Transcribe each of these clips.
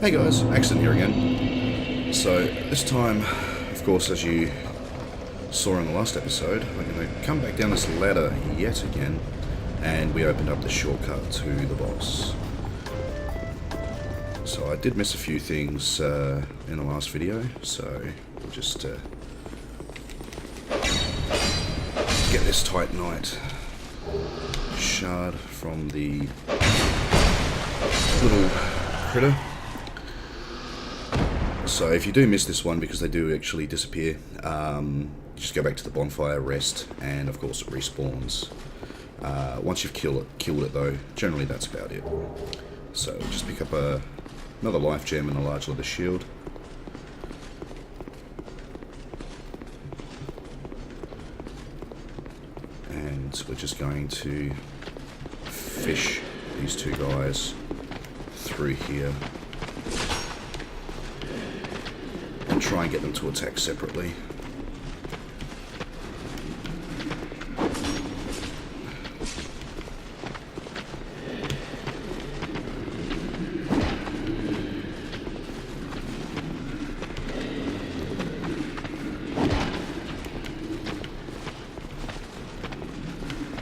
Hey guys, Axton here again. So this time, of course, as you saw in the last episode, we're going to come back down this ladder yet again, and we opened up the shortcut to the boss. So I did miss a few things in the last video, so we'll just get this Titanite shard from the little critter. So if you do miss this one, because they do actually disappear, just go back to the bonfire, rest, and of course it respawns. Once you've killed it though, generally that's about it. So just pick up another life gem and a large leather shield. And we're just going to fish these two guys through here. And try and get them to attack separately.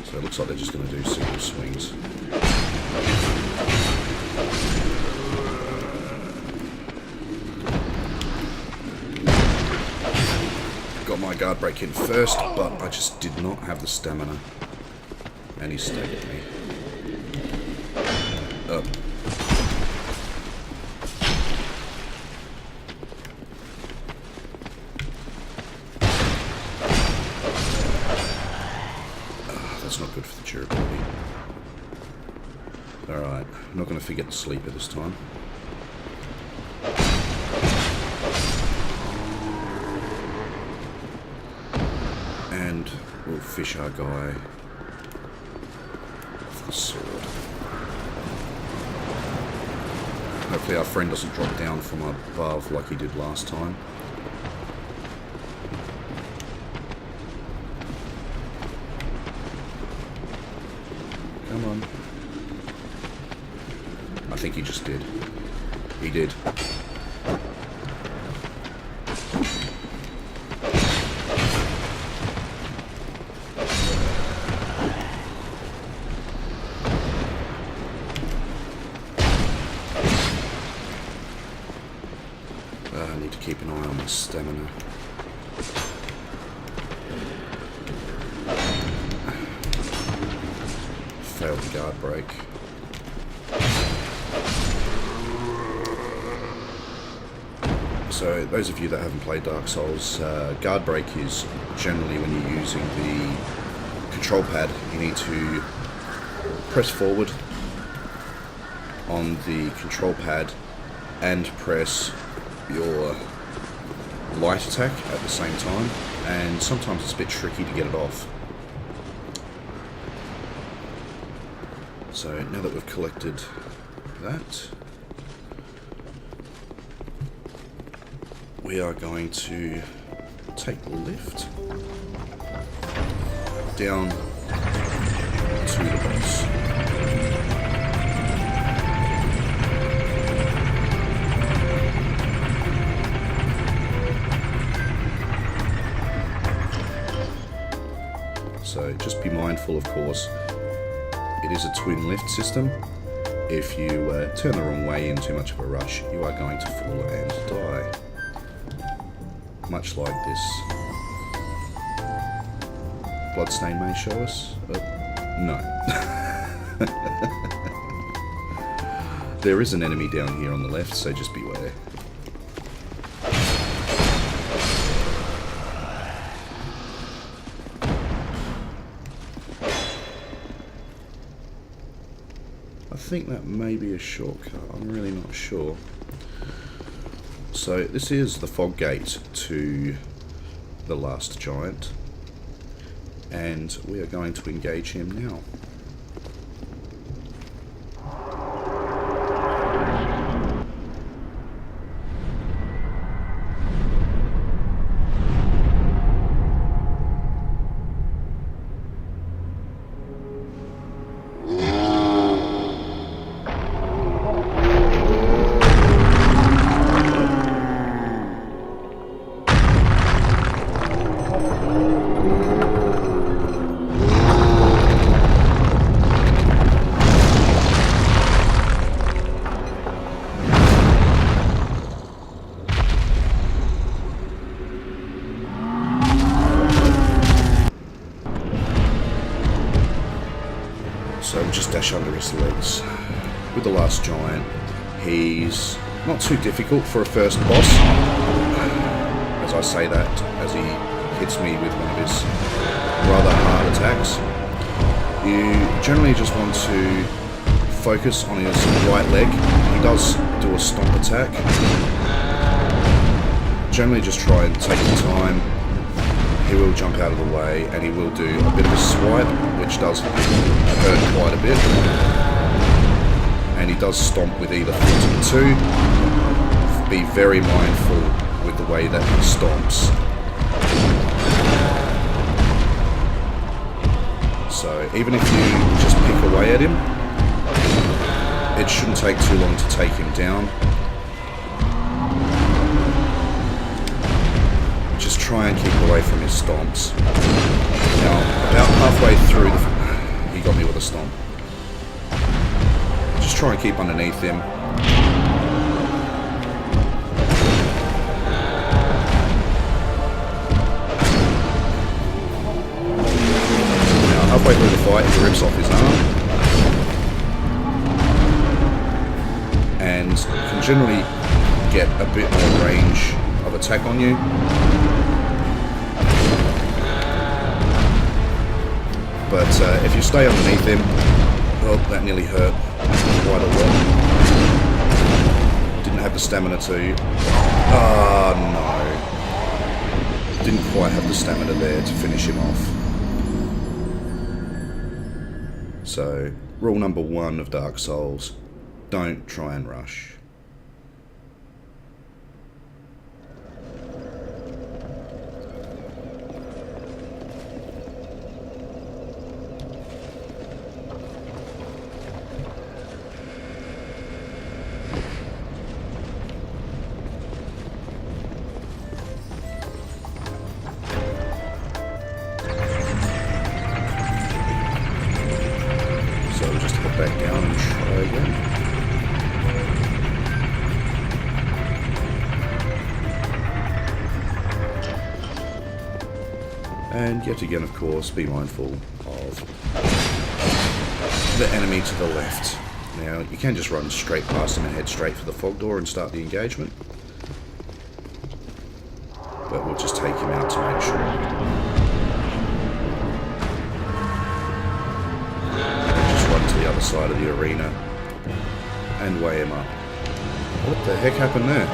So it looks like they're just going to do single swings. Got my guard break in first, but I just did not have the stamina. And he staggered me. Up. That's not good for the durability. Alright, I'm not going to forget the sleeper this time. And we'll fish our guy with the sword. Hopefully our friend doesn't drop down from above like he did last time. Come on. I think he just did. He did. I need to keep an eye on my stamina. Failed the guard break. So those of you that haven't played Dark Souls, guard break is generally when you're using the control pad, you need to press forward on the control pad and press your light attack at the same time, and sometimes it's a bit tricky to get it off. So now that we've collected that, we are going to take the lift down to the boss. So just be mindful, of course, it is a twin lift system. If you turn the wrong way in too much of a rush, you are going to fall and die. Much like this bloodstain may show us. No. There is an enemy down here on the left, so just beware. I think that may be a shortcut, I'm really not sure. So this is the fog gate to the last giant, and we are going to engage him now. So we'll just dash under his legs. With the last giant, he's not too difficult for a first boss. As I say that, as he hits me with one of his rather hard attacks. You generally just want to focus on his right leg. He does do a stomp attack. Generally just try and take your time. He will jump out of the way and he will do a bit of a swipe, which does hurt quite a bit. And he does stomp with either foot and two. Be very mindful with the way that he stomps. So even if you just pick away at him, it shouldn't take too long to take him down. Just try and keep away from his stomps. Now, about halfway through, he got me with a stomp. Just try and keep underneath him. Now, halfway through the fight, he rips off his arm. And can generally get a bit more range of attack on you. But if you stay underneath him, well, that nearly hurt quite a lot. Didn't have the stamina to... Oh no. Didn't quite have the stamina there to finish him off. So, rule number 1 of Dark Souls, don't try and rush. Back down and try again. And yet again, of course, be mindful of the enemy to the left. Now, you can just run straight past him and head straight for the fog door and start the engagement. But we'll just take him out to make sure. The other side of the arena and weigh him up. What the heck happened there?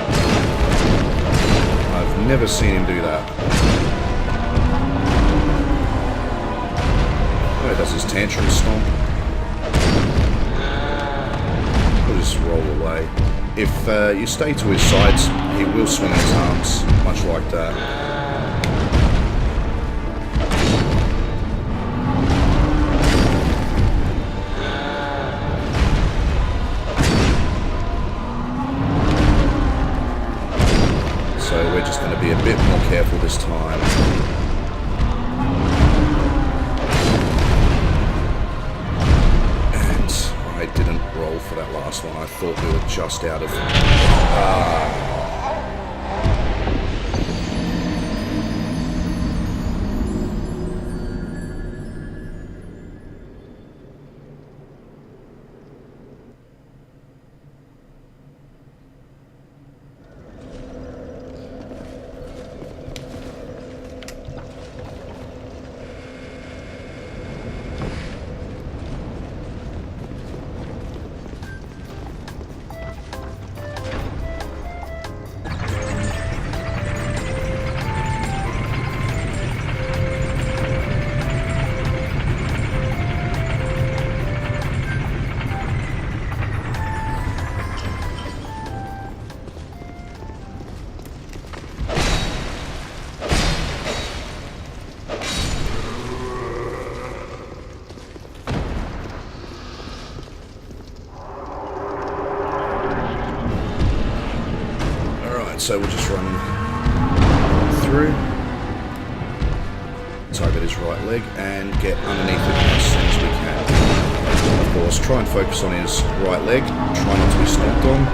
I've never seen him do that. Oh, he does his tantrum stomp. He'll just roll away. If you stay to his sides, he will swing his arms, much like that. So we're just going to be a bit more careful this time. And I didn't roll for that last one. I thought we were just out of... So we'll just run through, target his right leg, and get underneath it as soon as we can. Of course, try and focus on his right leg, try not to be stomped on.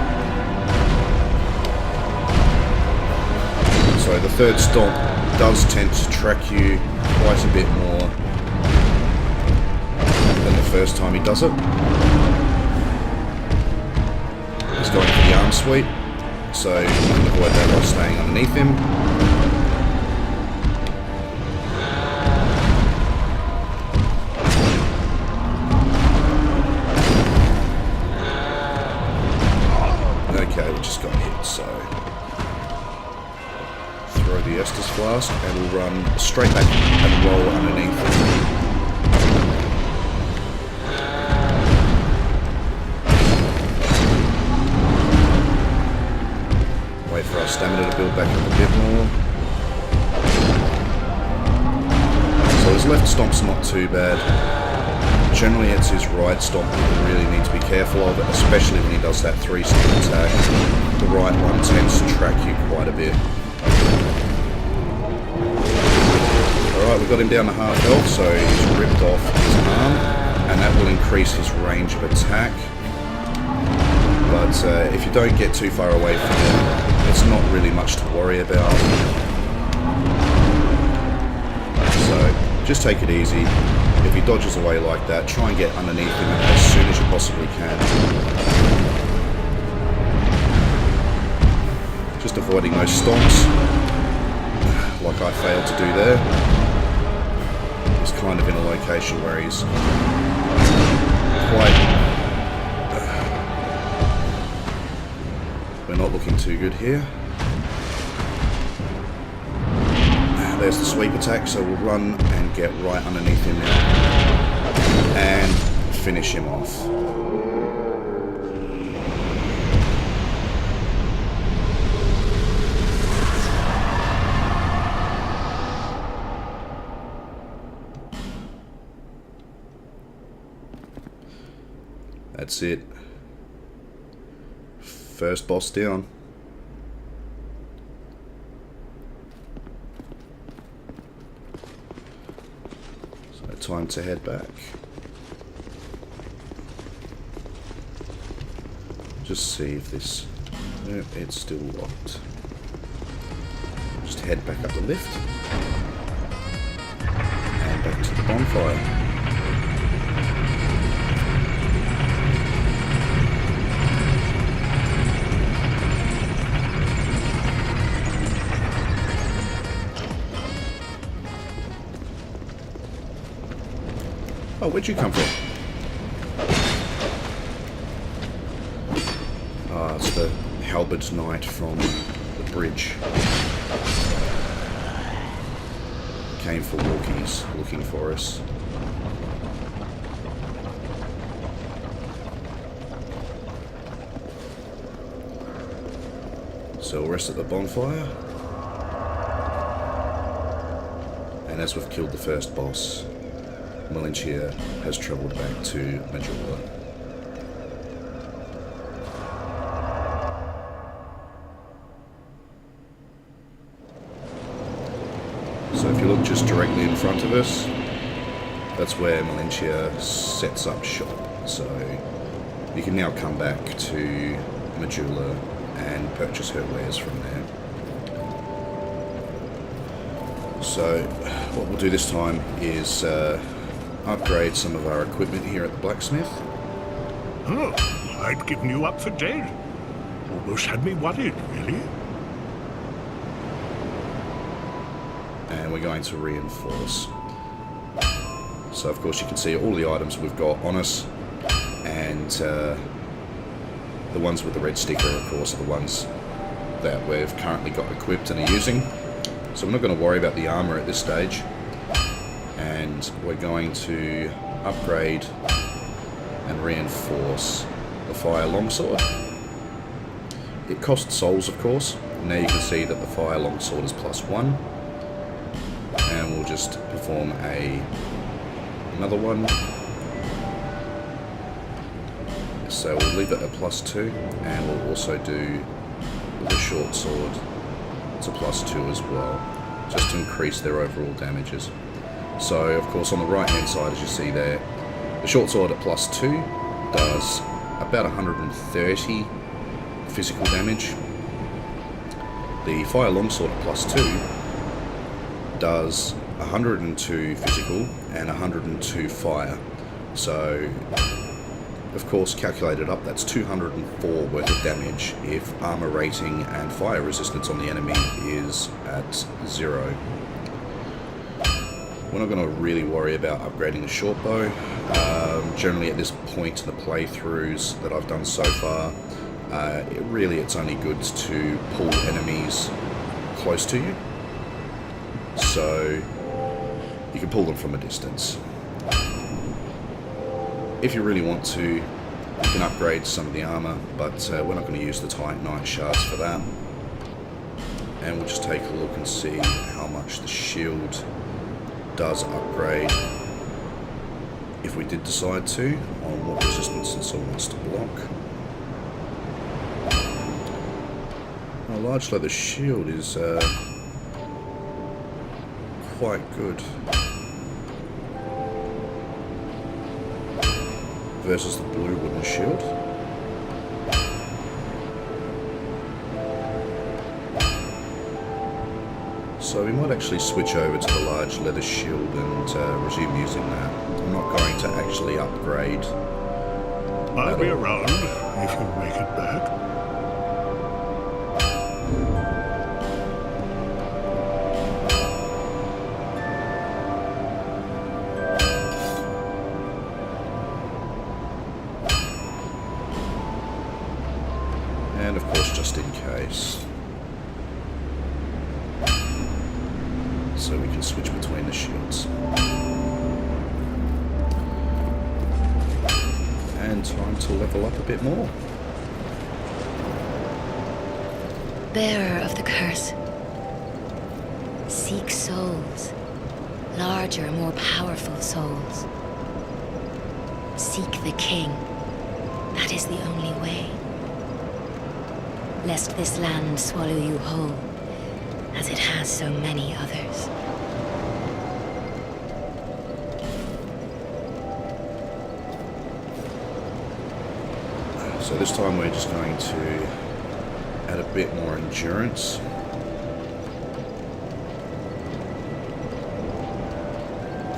So the third stomp does tend to track you quite a bit more than the first time he does it. He's going for the arm sweep, so you can avoid that by staying underneath him. Okay, we just got hit, so throw the Estus Flask and we'll run straight back and roll underneath it. Wait for our stamina to build back up a bit more. So his left stomp's not too bad. Generally it's his right stomp that you really need to be careful of, especially when he does that 3-step attack. The right one tends to track you quite a bit. Alright, we've got him down to half health, so he's ripped off his arm, and that will increase his range of attack. But if you don't get too far away from him, it's not really much to worry about. So just take it easy. If he dodges away like that, try and get underneath him as soon as you possibly can. Just avoiding those stomps, like I failed to do there. He's kind of in a location where he's quite... we're not looking too good here. There's the sweep attack, so we'll run and get right underneath him now and finish him off. That's it. First boss down. Time to head back. Just see if this... Nope, it's still locked. Just head back up the lift. And back to the bonfire. Oh, where'd you come from? Ah, it's the halberd knight from the bridge. Came for walkies, looking for us. So we'll rest at the bonfire. And as we've killed the first boss, Malinchia has travelled back to Majula. So if you look just directly in front of us, that's where Malinchia sets up shop. So you can now come back to Majula and purchase her wares from there. So what we'll do this time is upgrade some of our equipment here at the blacksmith. Oh, I'd given you up for dead. Almost had me worried, really. And we're going to reinforce. So of course you can see all the items we've got on us, and the ones with the red sticker of course are the ones that we've currently got equipped and are using. So we're not going to worry about the armor at this stage. And we're going to upgrade and reinforce the fire longsword. It costs souls, of course. Now you can see that the fire longsword is +1, and we'll just perform another one. So we'll leave it at +2, and we'll also do the short sword to +2 as well, just to increase their overall damages. So, of course, on the right-hand side, as you see there, the short sword at +2 does about 130 physical damage. The fire longsword at +2 does 102 physical and 102 fire, So, of course, calculated up, that's 204 worth of damage if armor rating and fire resistance on the enemy is at 0. We're not going to really worry about upgrading the short bow. Generally at this point in the playthroughs that I've done so far, it's only good to pull enemies close to you, so you can pull them from a distance. If you really want to, you can upgrade some of the armor, but we're not going to use the Titanite shards for that. And we'll just take a look and see how much the shield does upgrade if we did decide to, on what resistance it still wants to block. A large leather shield is quite good versus the blue wooden shield. So we might actually switch over to the large leather shield and resume using that. I'm not going to actually upgrade. I'll be around if you make it back. And of course, just in case. So we can switch between the shields. And time to level up a bit more. Bearer of the curse. Seek souls. Larger, more powerful souls. Seek the king. That is the only way. Lest this land swallow you whole, as it has so many others. So this time we're just going to add a bit more endurance.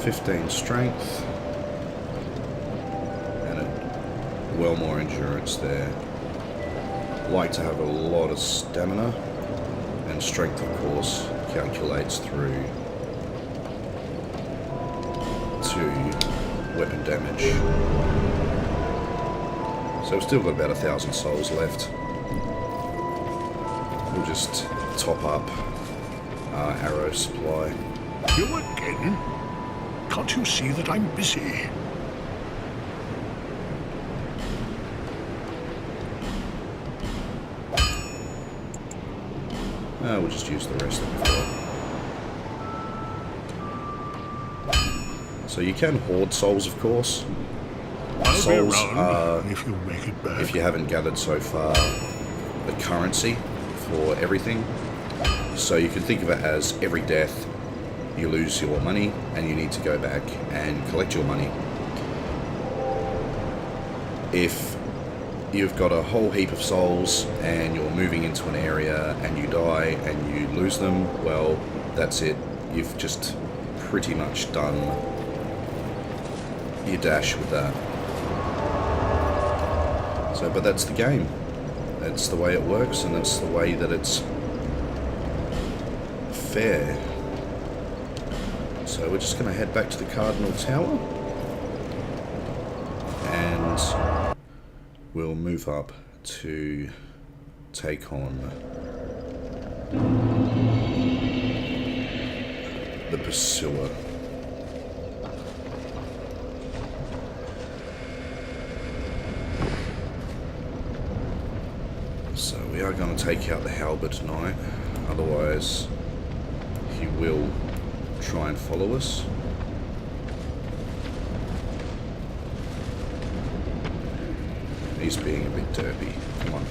(15 strength) and well more endurance there. Like to have a lot of stamina, and strength of course calculates through to weapon damage. So we've still got about 1,000 souls left. We'll just top up our arrow supply. You again? Can't you see that I'm busy? We'll just use the rest that we've got. So you can hoard souls, of course. I'll Souls be around are, if you make it back. if you haven't gathered so far, the currency for everything. So you can think of it as every death you lose your money and you need to go back and collect your money. If you've got a whole heap of souls and you're moving into an area and you die and you lose them, well, that's it. You've just pretty much done your dash with that. So, but that's the game. That's the way it works, and that's the way that it's fair. So we're just going to head back to the Cardinal Tower and we'll move up to take on the Pursuer. So we are going to take out the Halberd tonight, otherwise he will try and follow us. He's being a bit derpy. Come on.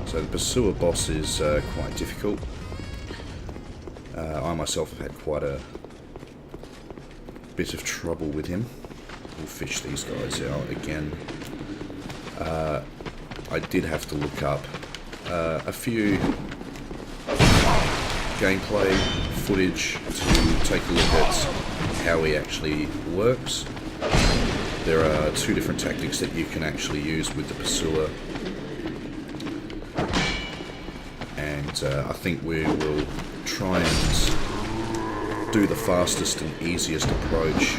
So the Pursuer boss is quite difficult. I myself have had quite a bit of trouble with him. We'll fish these guys out again. I did have to look up a few gameplay footage to take a look at how he actually works. There are two different tactics that you can actually use with the pursuer, and I think we will try and do the fastest and easiest approach,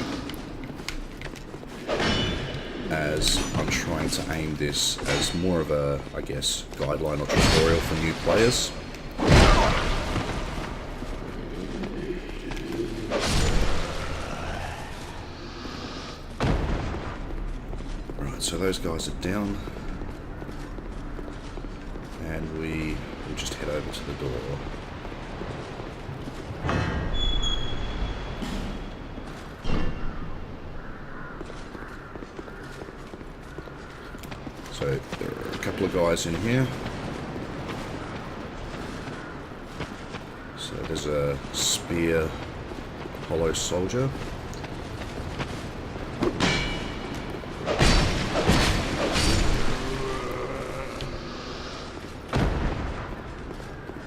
as I'm trying to aim this as more of a, I guess, guideline or tutorial for new players. Right, so those guys are down, and we will just head over to the door. So there are a couple of guys in here. So there's a spear hollow soldier.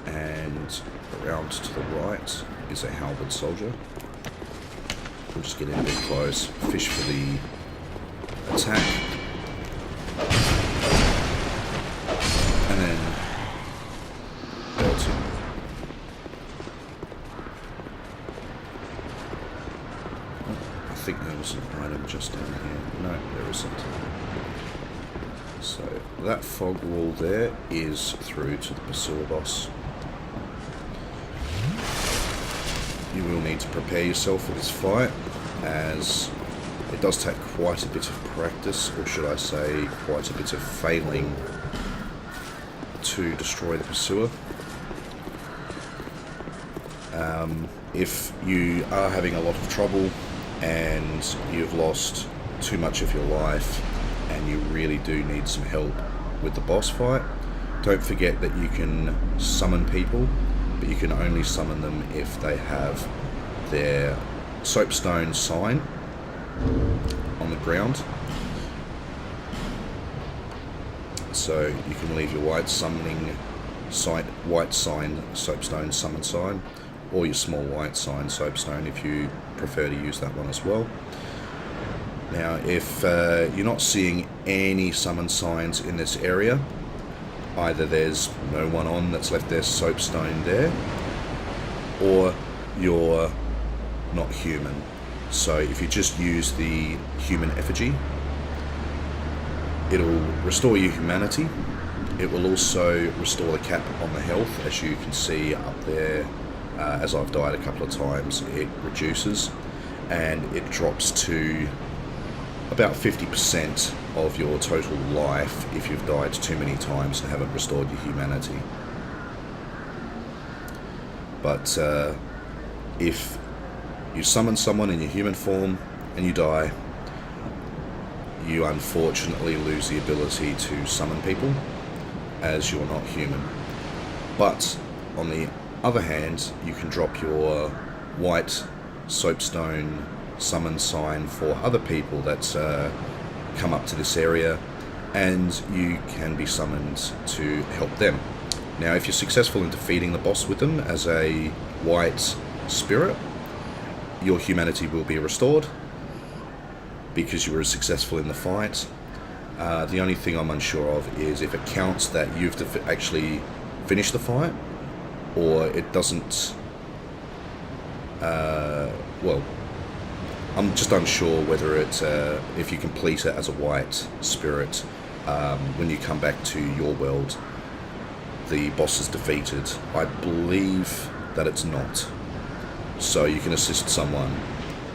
And around to the right is a halberd soldier. We'll just get in a bit close, fish for the attack. I think there was an item just down here. No, there isn't. So that fog wall there is through to the pursuer boss. You will need to prepare yourself for this fight, as it does take quite a bit of practice, or should I say quite a bit of failing, to destroy the pursuer. If you are having a lot of trouble and you've lost too much of your life and you really do need some help with the boss fight, don't forget that you can summon people, but you can only summon them if they have their soapstone sign on the ground. So you can leave your white sign soapstone summon sign, or your small white sign soapstone if you prefer to use that one as well. Now, if you're not seeing any summon signs in this area, either there's no one on that's left their soapstone there, or you're not human. So if you just use the human effigy, it'll restore your humanity. It will also restore the cap on the health, as you can see up there. As I've died a couple of times, it reduces, and it drops to about 50% of your total life if you've died too many times and haven't restored your humanity. But if you summon someone in your human form and you die, you unfortunately lose the ability to summon people, as you're not human. But on the other hand, you can drop your white soapstone summon sign for other people that come up to this area, and you can be summoned to help them. Now, if you're successful in defeating the boss with them as a white spirit, your humanity will be restored because you were successful in the fight. The only thing I'm unsure of is if it counts that you've actually finished the fight, or it doesn't. Well, I'm just unsure whether it, if you complete it as a white spirit, when you come back to your world, the boss is defeated. I believe that it's not. So you can assist someone,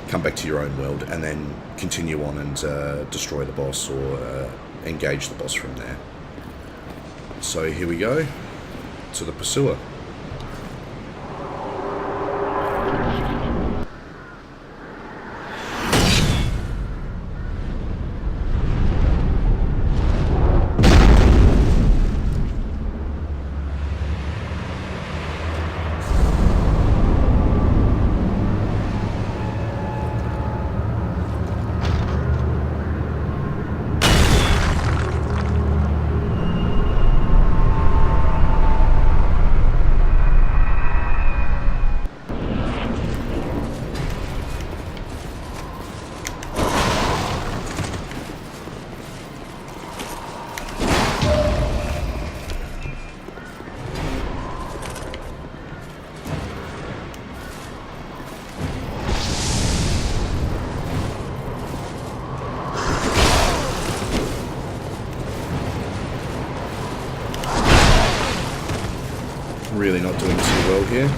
come back to your own world, and then continue on and destroy the boss, or engage the boss from there. So here we go to the pursuer. Really not doing too well here.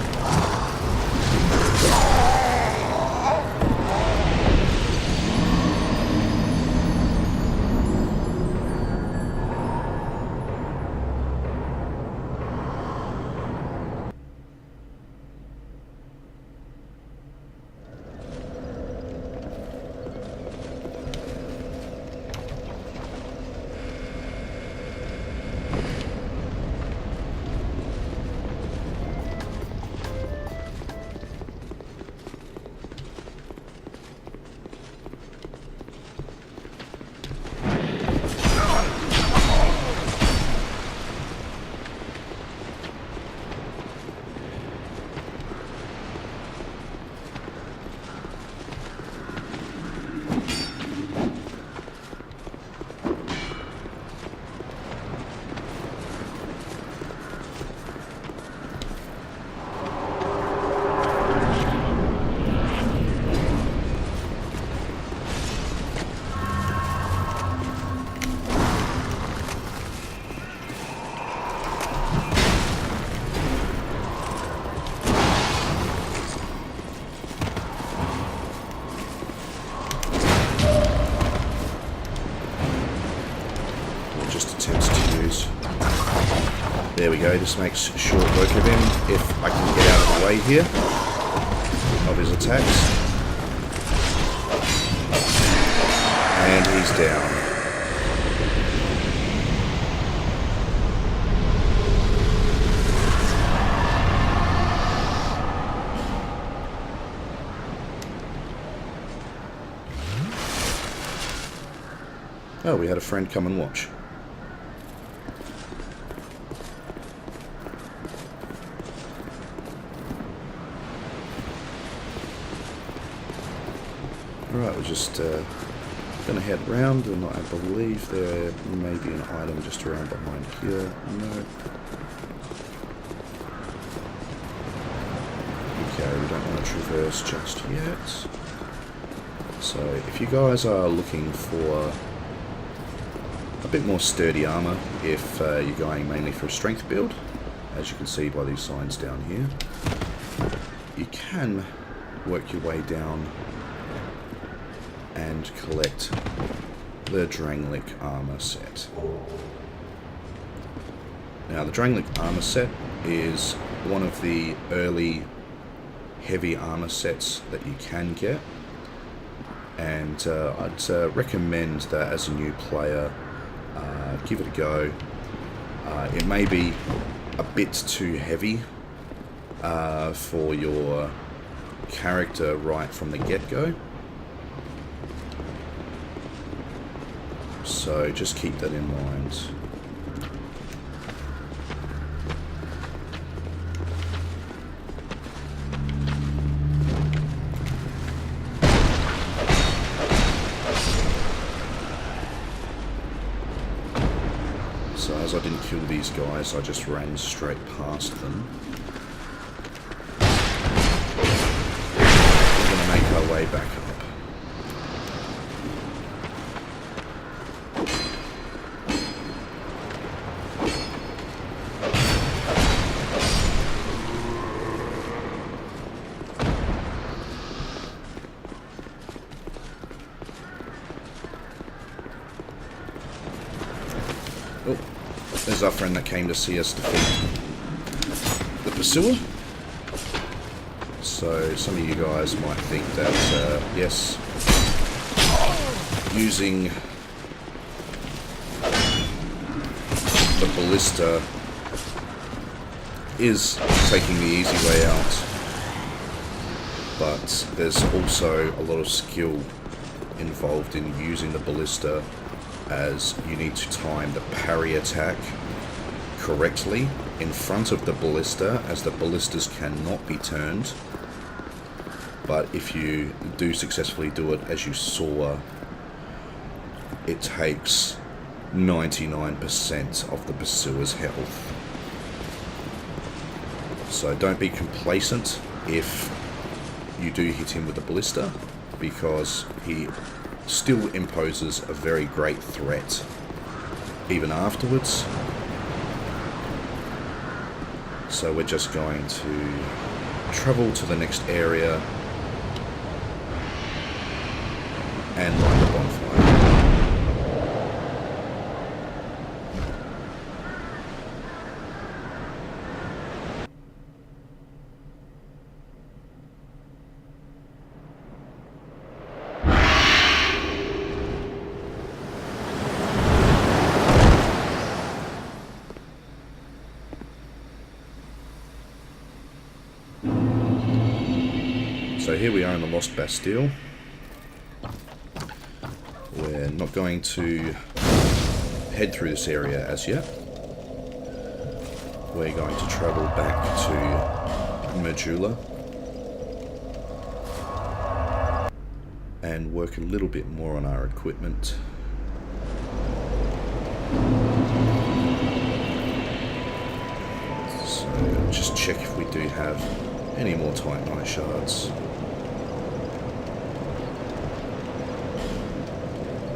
There we go, this makes short work of him if I can get out of the way here of his attacks. And he's down. Oh, we had a friend come and watch. Alright, we're just going to head round, and I believe there may be an item just around behind here. No. Okay, we don't want to traverse just yet. So, if you guys are looking for a bit more sturdy armor, if you're going mainly for a strength build, as you can see by these signs down here, you can work your way down and collect the Drangleic armor set. Now, the Drangleic armor set is one of the early heavy armor sets that you can get, and I'd recommend that as a new player, give it a go. It may be a bit too heavy for your character right from the get-go. So just keep that in mind. So as I didn't kill these guys, I just ran straight past them. We're going to make our way back up. There's our friend that came to see us defeat the pursuer. So some of you guys might think that, yes, using the ballista is taking the easy way out, but there's also a lot of skill involved in using the ballista, as you need to time the parry attack correctly in front of the ballista, as the ballistas cannot be turned. But if you do successfully do it as you saw, it takes 99% of the pursuer's health. So don't be complacent if you do hit him with the ballista, because he still imposes a very great threat even afterwards. So we're just going to travel to the next area and light the bonfire. So here we are in the Lost Bastille. We're not going to head through this area as yet. We're going to travel back to Majula and work a little bit more on our equipment. So just check if we do have any more Titanite shards.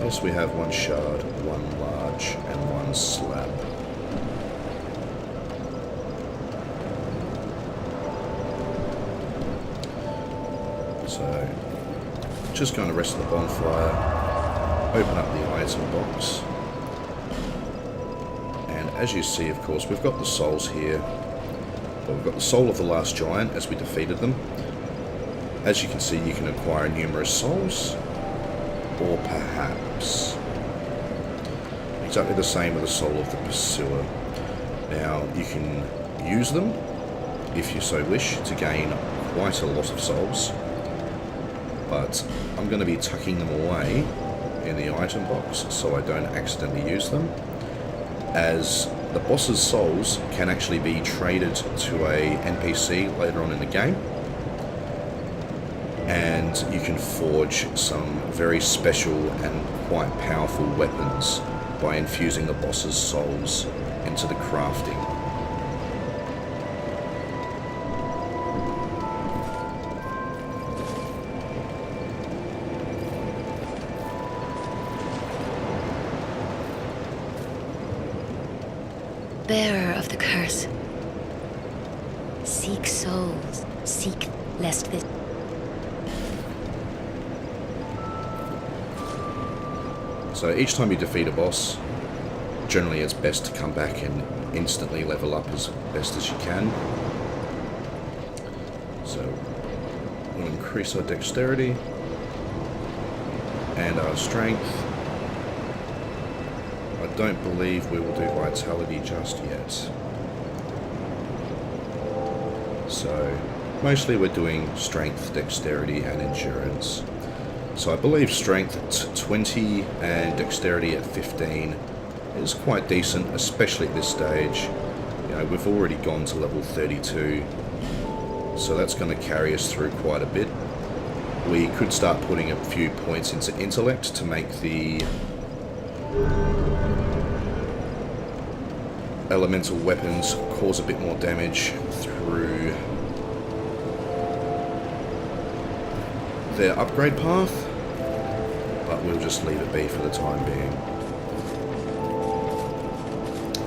Yes, we have one shard, one large, and one slab. So, just going to rest the bonfire, open up the item box, and as you see, of course, we've got the souls here. Well, we've got the soul of the last giant as we defeated them. As you can see, you can acquire numerous souls, or perhaps exactly the same with the soul of the pursuer. Now, you can use them, if you so wish, to gain quite a lot of souls, but I'm going to be tucking them away in the item box so I don't accidentally use them, as the boss's souls can actually be traded to a NPC later on in the game, and you can forge some very special and quite powerful weapons by infusing the boss's souls into the crafting. Bearer of the curse, seek souls, seek lest this... So each time you defeat a boss, generally it's best to come back and instantly level up as best as you can. So we'll increase our dexterity and our strength. I don't believe we will do vitality just yet. So mostly we're doing strength, dexterity and endurance. So I believe strength at 20 and dexterity at 15 is quite decent, especially at this stage. You know, we've already gone to level 32, so that's going to carry us through quite a bit. We could start putting a few points into intellect to make the elemental weapons cause a bit more damage through their upgrade path, but we'll just leave it be for the time being.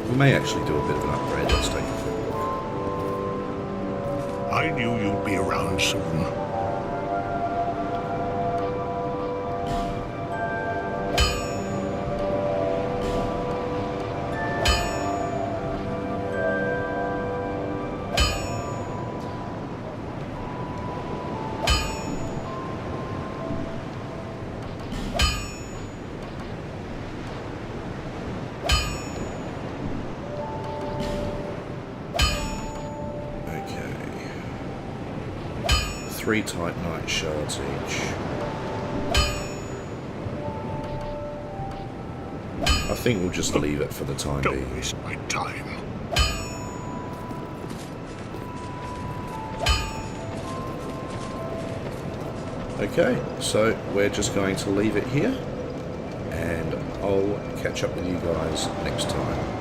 We may actually do a bit of an upgrade. Let's take a quick look. I knew you'd be around soon. Three Titanite shards each. I think we'll just leave it for the time being. Don't waste my time. Okay, so we're just going to leave it here, and I'll catch up with you guys next time.